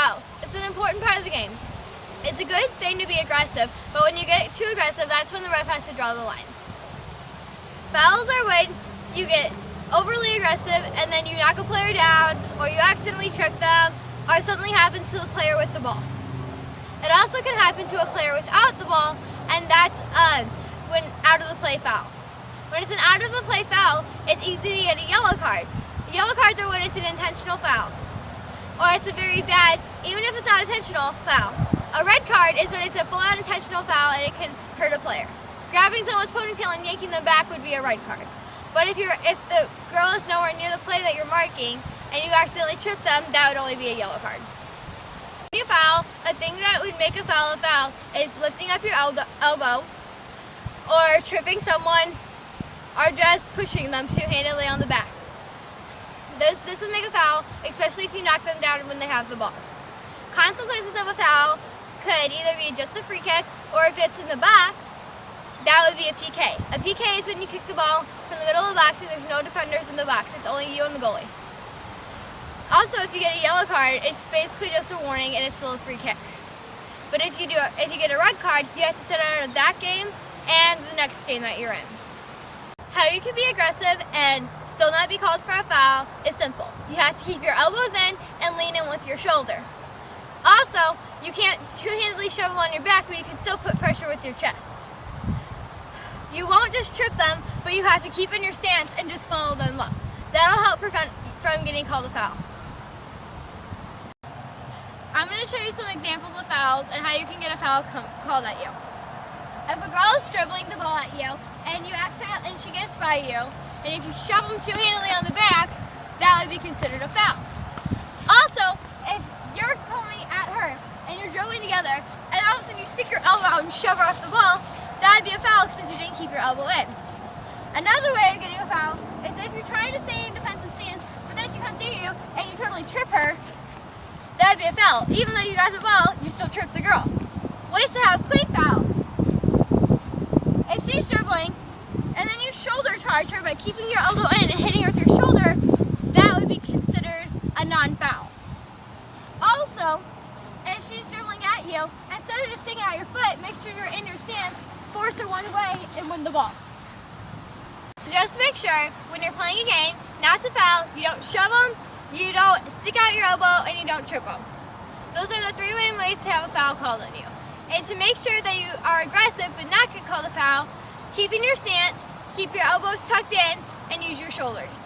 Fouls. It's an important part of the game. It's a good thing to be aggressive, but when you get too aggressive, that's when the ref has to draw the line. Fouls are when you get overly aggressive and then you knock a player down, or you accidentally trip them, or something happens to the player with the ball. It also can happen to a player without the ball, and that's when out of the play foul. When it's an out of the play foul, it's easy to get a yellow card. The yellow cards are when it's an intentional foul, or it's a very bad, even if it's not intentional, foul. A red card is when it's a full-out intentional foul and it can hurt a player. Grabbing someone's ponytail and yanking them back would be a red card. But if the girl is nowhere near the play that you're marking and you accidentally trip them, that would only be a yellow card. When you foul, a thing that would make a foul is lifting up your elbow, or tripping someone, or just pushing them two-handedly on the back. This would make a foul, especially if you knock them down when they have the ball. Consequences of a foul could either be just a free kick, or if it's in the box, that would be a PK. A PK is when you kick the ball from the middle of the box and there's no defenders in the box. It's only you and the goalie. Also, if you get a yellow card, it's basically just a warning and it's still a free kick. But if you get a red card, you have to sit out of that game and the next game that you're in. How you can be aggressive and still not be called for a foul is simple. You have to keep your elbows in and lean in with your shoulder. Also, you can't two-handedly shove them on your back, but you can still put pressure with your chest. You won't just trip them, but you have to keep in your stance and just follow them up. That'll help prevent from getting called a foul. I'm going to show you some examples of fouls and how you can get a foul called at you. If a girl is dribbling the ball at you and she gets by you, and if you shove them two-handedly on the back, that would be considered a foul. Also, if you're coming at her and you're dribbling together, and all of a sudden you stick your elbow out and shove her off the ball, that would be a foul since you didn't keep your elbow in. Another way of getting a foul is if you're trying to stay in defensive stance, but then she comes near you and you totally trip her, that would be a foul. Even though you got the ball, you still tripped the girl. Ways to have clean foul. If she's dribbling and then you shoulder charge her by keeping your elbow in and hitting her with your shoulder, that would be considered a non-foul. Also, if she's dribbling at you, instead of just sticking out your foot, make sure you're in your stance, force her one way, and win the ball. So just make sure, when you're playing a game, not to foul, you don't shove them, you don't stick out your elbow, and you don't trip them. Those are the three main ways to have a foul called on you. And to make sure that you are aggressive but not get called a foul, keep in your stance, keep your elbows tucked in, and use your shoulders.